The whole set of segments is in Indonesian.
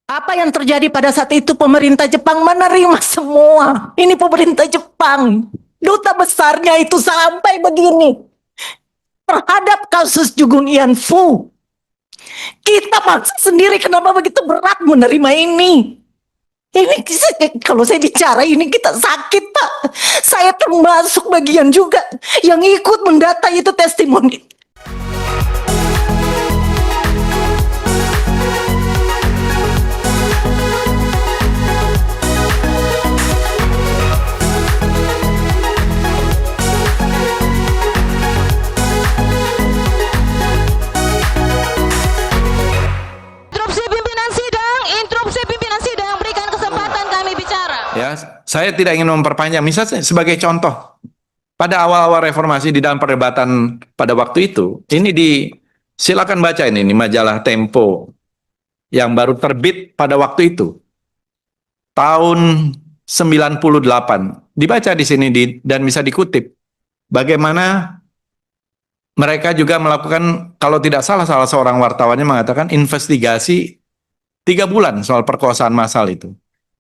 Apa yang terjadi pada saat itu, pemerintah Jepang menerima semua. Ini pemerintah Jepang. Duta besarnya itu sampai begini. Terhadap kasus Jugun Ian Fu. Kita bangsa sendiri kenapa begitu berat menerima ini? Ini kalau saya bicara ini kita sakit, Pak. Saya termasuk bagian juga yang ikut mendata itu testimoni. Ya, saya tidak ingin memperpanjang. Misalnya sebagai contoh, pada awal-awal reformasi di dalam perdebatan pada waktu itu, silakan baca ini majalah Tempo yang baru terbit pada waktu itu, tahun 98. Dibaca di sini dan bisa dikutip. Bagaimana mereka juga melakukan, kalau tidak salah seorang wartawannya mengatakan investigasi 3 bulan soal perkosaan massal itu.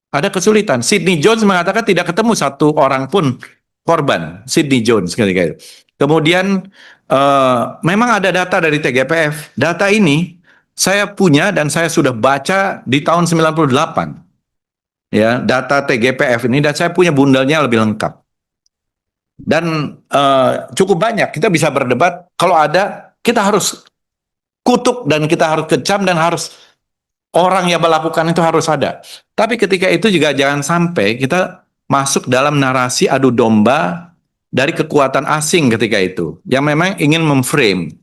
Ada kesulitan. Sidney Jones mengatakan tidak ketemu satu orang pun korban. Sidney Jones ketika itu. Kemudian memang ada data dari TGPF. Data ini saya punya dan saya sudah baca di tahun 98. Ya, data TGPF ini, dan saya punya bundelnya lebih lengkap. Dan cukup banyak. Kita bisa berdebat. Kalau ada, kita harus kutuk dan kita harus kecam dan harus orang yang melakukan itu harus ada. Tapi ketika itu juga jangan sampai kita masuk dalam narasi adu domba dari kekuatan asing ketika itu, yang memang ingin memframe.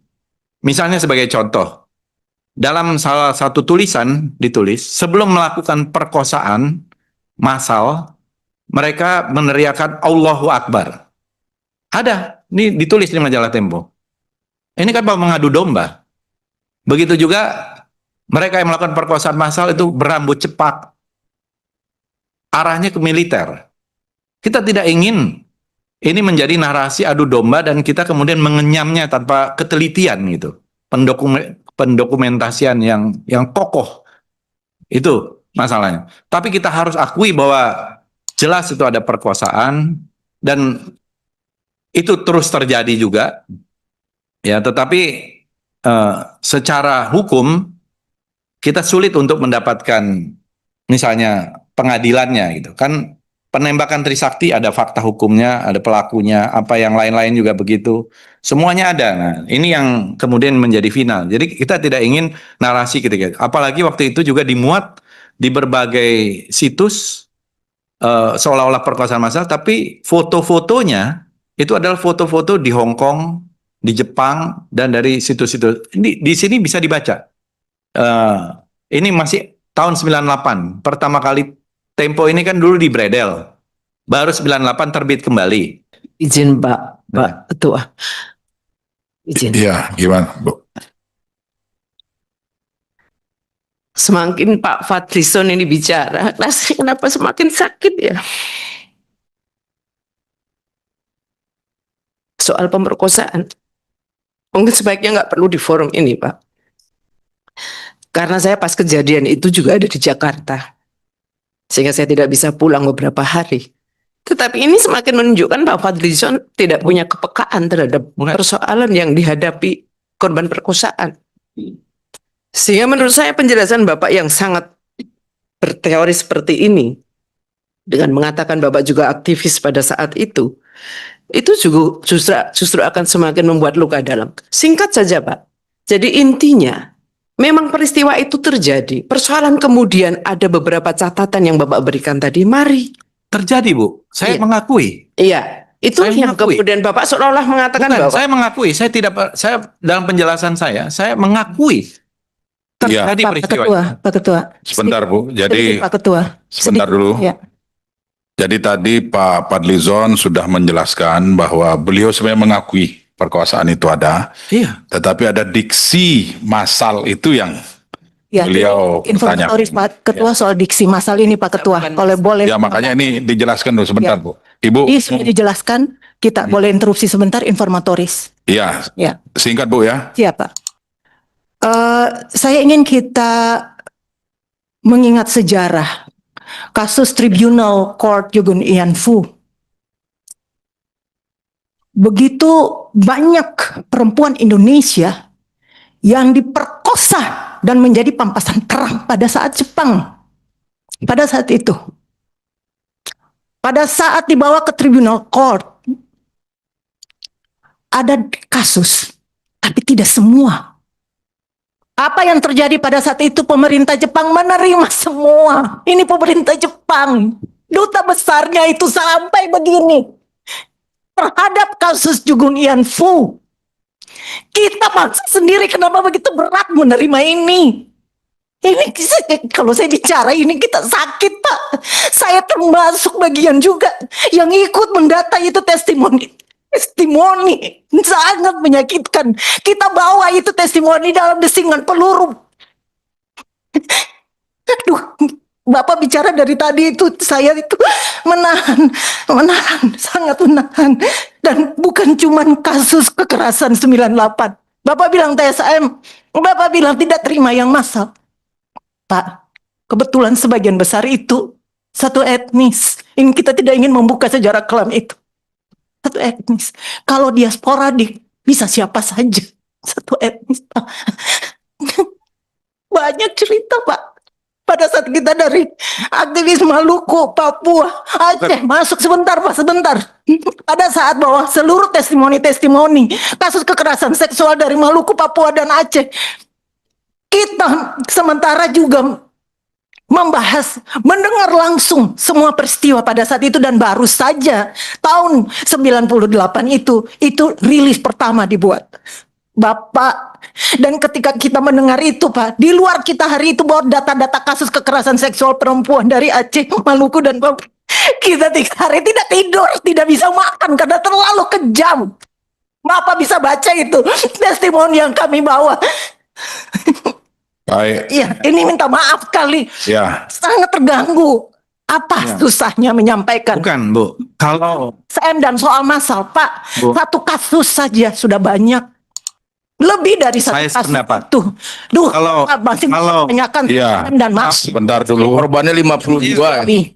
Misalnya sebagai contoh, dalam salah satu tulisan ditulis, sebelum melakukan perkosaan massal, mereka meneriakan Allahu Akbar. Ada, ini ditulis di majalah Tempo. Ini kan mengadu domba. Begitu juga mereka yang melakukan perkosaan massal itu berambut cepat. Arahnya ke militer. Kita tidak ingin ini menjadi narasi adu domba dan kita kemudian mengenyamnya tanpa ketelitian gitu. Pendokumentasian yang kokoh. Itu masalahnya. Tapi kita harus akui bahwa jelas itu ada perkosaan dan itu terus terjadi juga. Ya, tetapi secara hukum kita sulit untuk mendapatkan misalnya pengadilannya gitu kan. Penembakan Trisakti ada fakta hukumnya, ada pelakunya, apa yang lain-lain juga begitu, semuanya ada. Nah, ini yang kemudian menjadi final. Jadi kita tidak ingin narasi ketika, apalagi waktu itu juga dimuat di berbagai situs seolah-olah perkosaan massal, tapi foto-fotonya itu adalah foto-foto di Hong Kong, di Jepang, dan dari situs-situs. Di sini bisa dibaca. Ini masih tahun 98. Pertama kali Tempo ini kan dulu di Bredel. Baru 98 terbit kembali. Izin Pak Ketua. Izin. Iya, gimana Bu? Semakin Pak Fadlizon ini bicara, rasanya kenapa semakin sakit ya? Soal pemerkosaan. Mungkin sebaiknya nggak perlu di forum ini, Pak. Karena saya pas kejadian itu juga ada di Jakarta. Sehingga saya tidak bisa pulang beberapa hari. Tetapi ini semakin menunjukkan Pak Fadlizon tidak punya kepekaan terhadap persoalan yang dihadapi korban perkosaan. Sehingga menurut saya penjelasan Bapak yang sangat berteori seperti ini, dengan mengatakan Bapak juga aktivis pada saat itu juga justru akan semakin membuat luka dalam. Singkat saja Pak, jadi intinya memang peristiwa itu terjadi. Persoalan kemudian ada beberapa catatan yang Bapak berikan tadi. Mari. Terjadi Bu, saya mengakui. Iya, itu saya yang mengakui. Kemudian Bapak seolah-olah mengatakan Bukan, bahwa saya mengakui. Saya dalam penjelasan saya mengakui terjadi Pak peristiwa Ketua, itu. Pak Ketua. Sebentar Bu, jadi Sedikit, Pak Ketua. sebentar dulu. Ya. Jadi tadi Pak Fadlizon sudah menjelaskan bahwa beliau sebenarnya mengakui perkosaan itu ada, Iya. tetapi ada diksi massal itu yang Ya, beliau informatoris Pak Ketua soal diksi massal ini Pak Ketua. Kalau boleh. ya makanya ini dijelaskan dulu sebentar Ya. Bu. Ibu. Ini sudah dijelaskan, kita boleh interupsi sebentar informatoris. Iya, Ya. singkat Bu ya. Siap Pak. Saya ingin kita mengingat sejarah kasus Tribunal Court Yugun Ian Fu. Begitu banyak perempuan Indonesia yang diperkosa dan menjadi pampasan perang pada saat Jepang. Pada saat itu. Pada saat dibawa ke Tribunal Court, ada kasus, tapi tidak semua. Apa yang terjadi pada saat itu, pemerintah Jepang menerima semua. Ini pemerintah Jepang, duta besarnya itu sampai begini. Terhadap kasus Jugun Ian Fu. Kita bangsa sendiri kenapa begitu berat menerima ini? Ini kalau saya bicara ini kita sakit, Pak. Saya termasuk bagian juga yang ikut mendata itu testimoni sangat menyakitkan. Kita bawa itu testimoni dalam desingan peluru. Aduh, Bapak bicara dari tadi itu saya itu menahan, sangat menahan. Dan bukan cuman kasus kekerasan 98. Bapak bilang TSM, Bapak bilang tidak terima yang massal. Pak, kebetulan sebagian besar itu satu etnis. Ini kita tidak ingin membuka sejarah kelam itu. Satu etnis. Kalau dia sporadik, bisa siapa saja. Satu etnis, Pak. Banyak cerita, Pak. Pada saat kita dari aktivis Maluku, Papua, Aceh, masuk sebentar, Pak, sebentar. Pada saat bahwa seluruh testimoni kasus kekerasan seksual dari Maluku, Papua, dan Aceh, kita sementara juga membahas, mendengar langsung semua peristiwa pada saat itu, dan baru saja tahun 98 itu rilis pertama dibuat. Bapak, dan ketika kita mendengar itu, Pak, di luar kita hari itu bawa data-data kasus kekerasan seksual perempuan dari Aceh, Maluku, dan Papua. Kita 3 hari tidak tidur, tidak bisa makan karena terlalu kejam. Bapak bisa baca itu testimoni yang kami bawa. Baik. Iya, ini minta maaf kali. Ya. Sangat terganggu. Apa Ya. susahnya menyampaikan? Bukan, Bu. Kalau CM dan soal massal, Pak, Bu. satu kasus saja sudah banyak. Lebih dari satu Saya kasus sependapat. itu. Duh, Kalau- Pak, masih kalau- menanyakan Iya. CM dan massal. Sebentar dulu. Korbannya 52.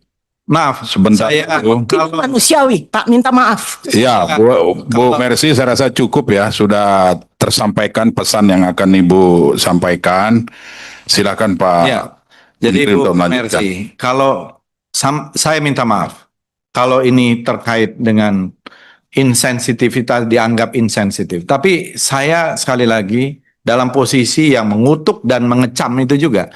maaf, Sebentar saya dulu. Itu kalau manusiawi, Pak, minta maaf. Ya, Bu Mercy, saya rasa cukup ya, sudah tersampaikan pesan yang akan Ibu sampaikan. Silakan Pak. ya, jadi Menteri Bu untuk melanjutkan. Mercy, kalau saya minta maaf kalau ini terkait dengan insensitivitas, dianggap insensitif. Tapi saya sekali lagi dalam posisi yang mengutuk dan mengecam itu juga.